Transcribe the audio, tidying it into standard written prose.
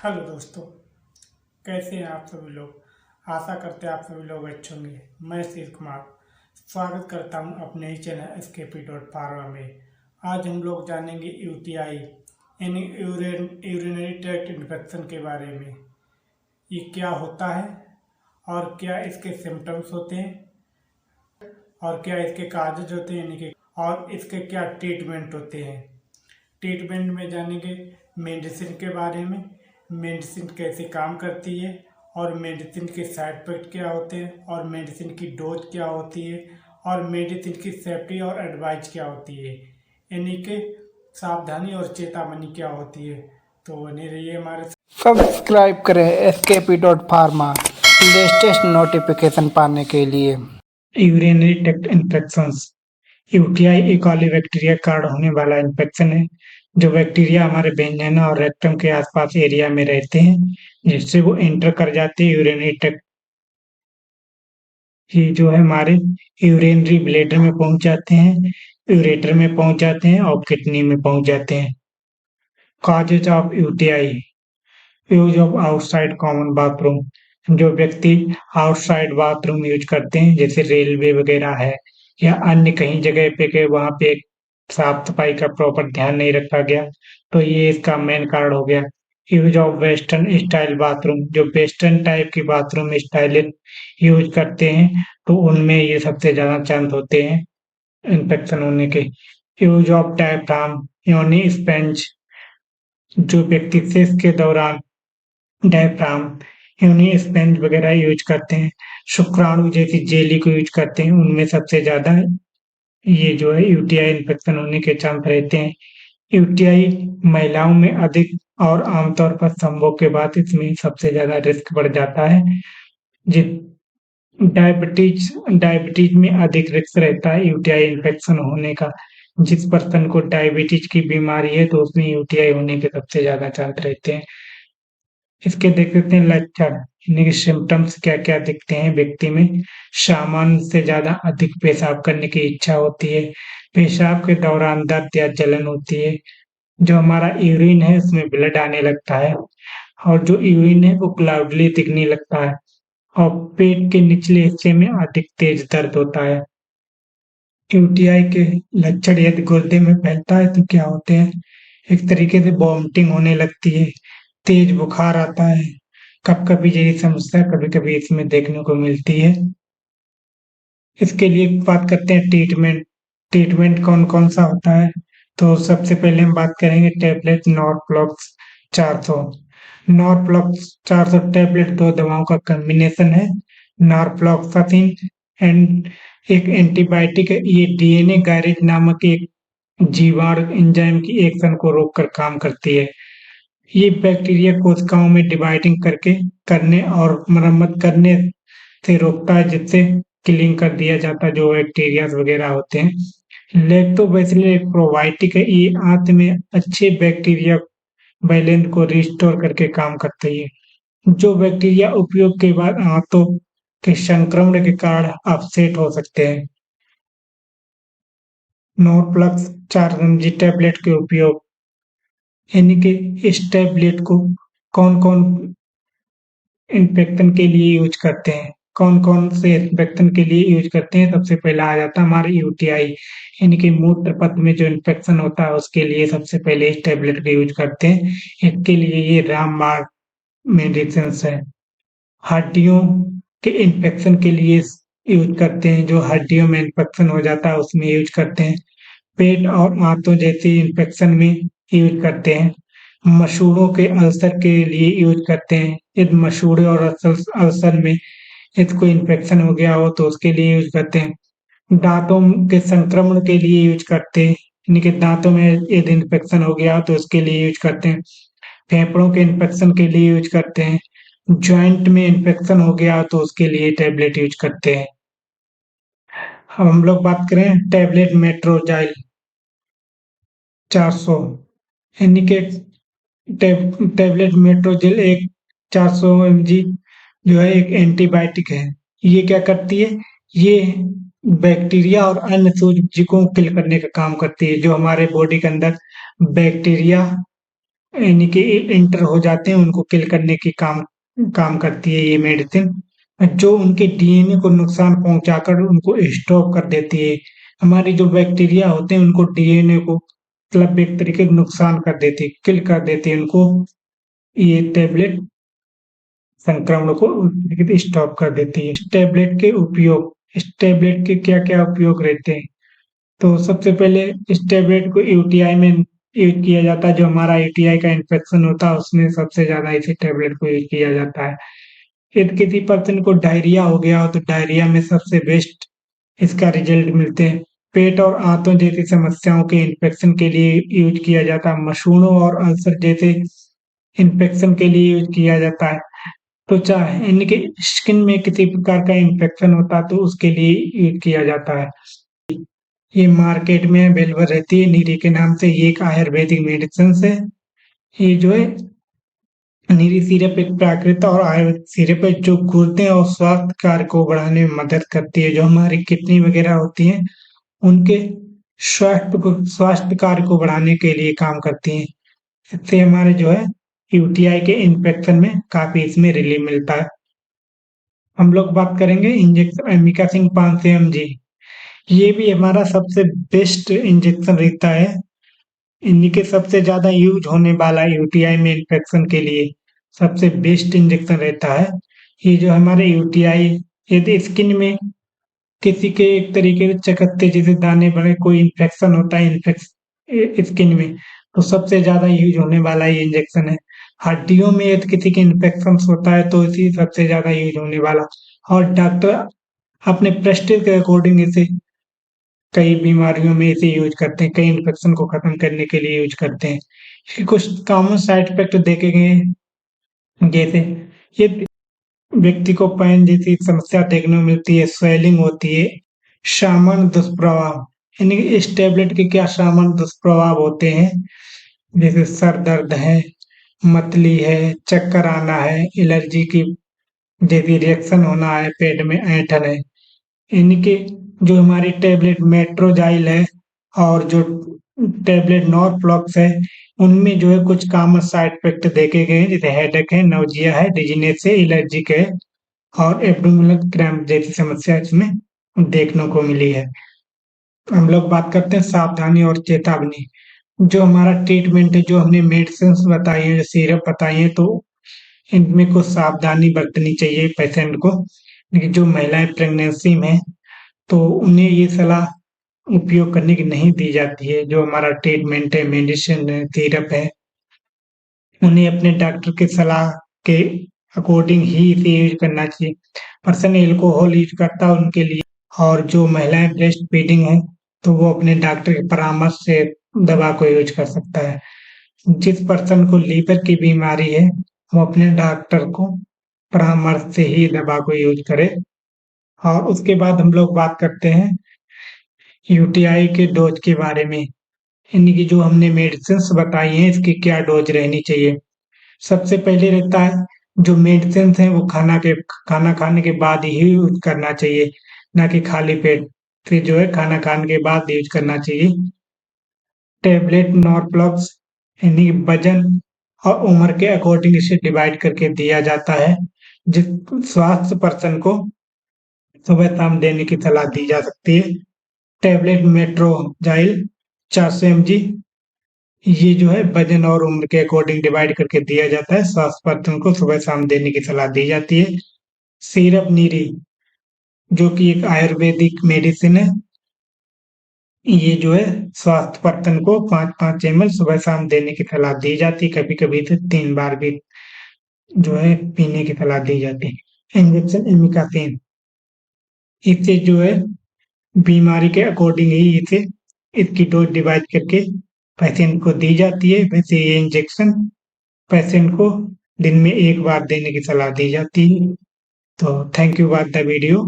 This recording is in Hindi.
हेलो दोस्तों, कैसे हैं आप सभी लोग। आशा करते हैं आप सभी लोग अच्छे होंगे। मैं शिव कुमार स्वागत करता हूं अपने ही चैनल SKP.Pharma में। आज हम लोग जानेंगे यूटीआई यानी यूरिनरी ट्रैक्ट इन्फेक्शन के बारे में। ये क्या होता है और क्या इसके सिम्टम्स होते हैं और क्या इसके काजेज होते हैं यानी कि और इसके क्या ट्रीटमेंट होते हैं। ट्रीटमेंट में जानेंगे मेडिसिन के बारे में, मेडिसिन कैसे काम करती है और मेडिसिन के साइड इफेक्ट क्या होते हैं और मेडिसिन की डोज क्या होती है और मेडिसिन की सेफ्टी और एडवाइस क्या होती है, यानी कि सावधानी और चेतावनी क्या होती है। तो बने रहिए हमारे साथ। सब्सक्राइब करें SKP.Pharma लेटेस्ट नोटिफिकेशन पाने के लिए। Urinary tract infections. यूटीआई एक बैक्टीरिया कारण होने वाला इन्फेक्शन है जो बैक्टीरिया हमारे व्यंजन और रेक्टम के आसपास एरिया में रहते हैं, जिससे वो एंटर कर जाते हैं यूरिनरी ट्रैक्ट। ये जो है हमारे यूरिनरी ब्लैडर में पहुंच जाते हैं, यूरेटर में पहुंच जाते हैं और किडनी में पहुंच जाते हैं। Causes of UTI. Use of outside common bathroom. जो व्यक्ति आउटसाइड बाथरूम यूज करते हैं जैसे रेलवे वगैरह है या अन्य कहीं जगह पे के वहां पे साफ सफाई का प्रॉपर ध्यान नहीं रखा गया, तो ये इसका मेन कारण हो गया। Use of western style bathroom. जो वेस्टर्न टाइप की बाथरूम स्टाइल यूज करते हैं तो उनमें ये सबसे ज्यादा चांस होते हैं इन्फेक्शन होने के। यूज ऑफ डायफ्राम योनि स्पेंज। जो व्यक्ति सेक्स के दौरान डायफ्राम यूनि स्पेंज वगैरह यूज करते हैं, शुक्राणु जैसी जेली को यूज करते हैं, उनमें सबसे ज्यादा ये जो है यूटीआई इन्फेक्शन होने के चांस रहते हैं। यूटीआई महिलाओं में अधिक और आमतौर पर संभोग के बाद इसमें सबसे ज्यादा रिस्क बढ़ जाता है। जिस डायबिटीज डायबिटीज में अधिक रिस्क रहता है यूटीआई इन्फेक्शन होने का। जिस पर्सन को डायबिटीज की बीमारी है तो उसमें यूटीआई होने के सबसे ज्यादा चांस रहते हैं। इसके देख सकते हैं लक्षण यानी कि सिम्टम्स क्या क्या दिखते हैं व्यक्ति में। सामान्य से ज्यादा अधिक पेशाब करने की इच्छा होती है, पेशाब के दौरान दर्द या जलन होती है, जो हमारा यूरिन है उसमें ब्लड आने लगता है और जो यूरिन है वो क्लाउडली दिखने लगता है और पेट के निचले हिस्से में अधिक तेज दर्द होता है। यूटीआई के लक्षण यदि गुर्दे में फैलता है तो क्या होते हैं, एक तरीके से वॉमिटिंग होने लगती है, तेज बुखार आता है, कब कभी यही समस्या कभी कभी इसमें देखने को मिलती है। इसके लिए बात करते हैं ट्रीटमेंट। ट्रीटमेंट कौन कौन सा होता है, तो सबसे पहले हम बात करेंगे टेबलेट नॉर्फ्लॉक्स 400। नॉर्फ्लॉक्स 400 टेबलेट दो दवाओं का कॉम्बिनेशन है, नॉर्फ्लॉक्सासिन एंड एक एंटीबायोटिक है। ये डीएनए गायरेज नामक एक जीवाणु एंजाइम की एक्शन को रोककर काम करती है। ये बैक्टीरिया कोशिकाओं में डिवाइडिंग करने और मरम्मत करने से रोकता है, जिससे किलिंग कर दिया जाता है जो बैक्टीरिया वगैरह होते हैं। लैक्टोबैसिलस एक प्रोबायोटिक है, ये आंत में अच्छे बैक्टीरिया बैलेंस को रिस्टोर करके काम करता है। जो बैक्टीरिया उपयोग के बाद आंतों के संक्रमण के कारण अपसेट हो सकते हैं। नॉर्फ्लक्स 4 टैबलेट के उपयोग यानी कि इस टैबलेट को कौन कौन इन्फेक्शन के लिए यूज करते हैं, कौन कौन से इन्फेक्शन के लिए यूज करते हैं। सबसे पहला आ जाता है हमारे यूटीआई यानी कि मूत्र पथ में जो इन्फेक्शन होता है उसके लिए सबसे पहले इस टैबलेट का यूज करते हैं। इसके लिए ये रामबाण मेडिसिन है। हड्डियों के इन्फेक्शन के लिए यूज करते हैं, जो हड्डियों में इन्फेक्शन हो जाता है उसमें यूज करते हैं। पेट और आंतों जैसे इन्फेक्शन में यूज करते हैं। मसूड़ों के अल्सर के लिए यूज करते हैं, यदि मसूड़े और अल्सर में यदि कोई इन्फेक्शन हो गया हो तो उसके लिए यूज करते हैं। दांतों के संक्रमण के लिए यूज करते हैं, यानी कि दांतों में यदि इन्फेक्शन हो गया हो तो उसके लिए यूज करते हैं। फेफड़ों के इन्फेक्शन के लिए यूज करते हैं। जॉइंट में इन्फेक्शन हो गया तो उसके लिए टैबलेट यूज करते हैं। अब हम लोग बात करें टैबलेट मेट्रोजाइल 400 यानी कि टैबलेट मेट्रोजिल एक 400 mg जो है एक एंटीबायोटिक है। ये क्या करती है, ये बैक्टीरिया और अन्य सूक्ष्मजीवों को किल करने का काम करती है। जो हमारे बॉडी के अंदर बैक्टीरिया यानी कि इंटर हो जाते हैं, उनको किल करने की काम करती है ये मेडिसिन, जो उनके डीएनए को नुकसान पहुंचाकर उनको स्टॉप कर देती है। हमारे जो बैक्टीरिया होते हैं उनको डीएनए को मतलब एक तरीके से नुकसान कर देती है, किल कर देती है उनको। ये टैबलेट संक्रमण को स्टॉप कर देती है। इस टैबलेट के क्या-क्या उपयोग रहते हैं? तो सबसे पहले इस टैबलेट को यूटीआई में यूज किया जाता है। जो हमारा यूटीआई का इन्फेक्शन होता है उसमें सबसे ज्यादा इसी टैबलेट को यूज किया जाता है। यदि किसी पर्सन को डायरिया हो गया हो तो डायरिया में सबसे बेस्ट इसका रिजल्ट मिलते हैं। पेट और आंतों जैसी समस्याओं के इन्फेक्शन के लिए यूज किया जाता है। मसूड़ों और अल्सर जैसे इन्फेक्शन के लिए यूज किया जाता है। त्वचा यानी कि स्किन में किसी प्रकार का इन्फेक्शन होता है तो उसके लिए यूज किया जाता है। ये मार्केट में अवेलेबल रहती है नीरी के नाम से। ये एक आयुर्वेदिक मेडिसिन है। ये जो है नीरी सिरप एक प्राकृतिक और आयुर्वेदिक सिरप है जो गुर्दे और स्वास्थ्य कार्य को बढ़ाने में मदद करती है। जो हमारी किडनी वगैरह होती हैं उनके स्वास्थ्य कार्य को बढ़ाने के लिए काम करती हैं। इससे हमारे जो है यूटीआई के इन्फेक्शन में काफी इसमें रिलीफ मिलता है। हम लोग बात करेंगे इंजेक्शन एमिकासिंग 500 mg। ये भी हमारा सबसे बेस्ट इंजेक्शन रहता है। इन्हीं के सबसे ज्यादा यूज होने वाला यूटीआई में इन्फेक्शन के लिए सबसे बेस्ट इंजेक्शन रहता है। ये जो हमारे यूटीआई यदि स्किन में किसी के एक तरीके से चकत्ते जैसे दाने बड़े कोई इन्फेक्शन होता है स्किन में तो सबसे ज्यादा यूज होने वाला ये इंजेक्शन है। हड्डियों में यदि किसी के इन्फेक्शन होता है तो इसी सबसे ज्यादा यूज होने वाला। और डॉक्टर अपने प्रेस्क्रिप्शन के अकॉर्डिंग इसे कई बीमारियों में इसे यूज करते हैं, कई इन्फेक्शन को खत्म करने के लिए यूज करते हैं। इसके कुछ कॉमन साइड इफेक्ट देखे गए हैं, जैसे ये व्यक्ति को पैन जैसी समस्या देखने को मिलती है, स्वेलिंग होती है। सामान्य दुष्प्रभाव यानी कि इस टैबलेट के क्या सामान्य दुष्प्रभाव होते हैं, जैसे सर दर्द है, मतली है, चक्कर आना है, एलर्जी की जैसी रिएक्शन होना है, पेट में ऐंठन है। इनके जो हमारी टैबलेट मेट्रोजाइल है और जो टैबलेट नॉरफ्लॉक्स है उनमें जो है कुछ कॉमन साइड इफेक्ट देखे गए हैं, जैसे हेडेक है, नौजिया है, डिजीनेस है, एलर्जिक है और एब्डोमिनल क्रैम्प जैसी समस्या इसमें देखने को मिली है। हम लोग बात करते हैं सावधानी और चेतावनी। जो हमारा ट्रीटमेंट है, जो हमने मेडिसिन बताई है, जो सिरप बताई है, तो इनमें कुछ सावधानी बरतनी चाहिए पेशेंट को। लेकिन जो महिलाएं प्रेगनेंसी में तो उन्हें ये सलाह उपयोग करने की नहीं दी जाती है। जो हमारा ट्रीटमेंट है, मेडिसिन है, सिरप है, उन्हें अपने डॉक्टर की सलाह के अकॉर्डिंग ही इसे यूज करना चाहिए। पर्सन एल्कोहल यूज करता है उनके लिए, और जो महिलाएं ब्रेस्ट फीडिंग है तो वो अपने डॉक्टर के परामर्श से दवा को यूज कर सकता है। जिस पर्सन को लीवर की बीमारी है वो अपने डॉक्टर को परामर्श से ही दवा को यूज करे। और उसके बाद हम लोग बात करते हैं यूटीआई के डोज के बारे में। यानी कि जो हमने मेडिसिन बताई हैं इसकी क्या डोज रहनी चाहिए। सबसे पहले रहता है जो मेडिसिन है वो खाना खाने के बाद ही यूज करना चाहिए, ना कि खाली पेट। फिर जो है खाना खाने के बाद यूज करना चाहिए। टैबलेट नॉरफ्लॉक्स यानी वजन और उम्र के अकॉर्डिंग इसे डिवाइड करके दिया जाता है। जिस स्वास्थ्य पर्सन को सुबह शाम देने की सलाह दी जा सकती है। टैबलेट मेट्रोजाइल 400 mg, ये जो है वजन और उम्र के अकॉर्डिंग डिवाइड करके दिया जाता है। स्वास्थ्य पर्सन को सुबह शाम देने की सलाह दी जाती है। सिरप नीरी जो कि एक आयुर्वेदिक मेडिसिन है, ये जो है स्वास्थ्य पर्सन को 5-5 ml सुबह शाम देने की सलाह दी जाती है। कभी कभी तो 3 बार भी जो है पीने की सलाह दी जाती है। इंजेक्शन एमिकासिन, इससे जो है बीमारी के अकॉर्डिंग ही इसे इसकी डोज डिवाइड करके पेशेंट को दी जाती है। वैसे ये इंजेक्शन पेशेंट को दिन में 1 बार देने की सलाह दी जाती है। तो thank you for the video.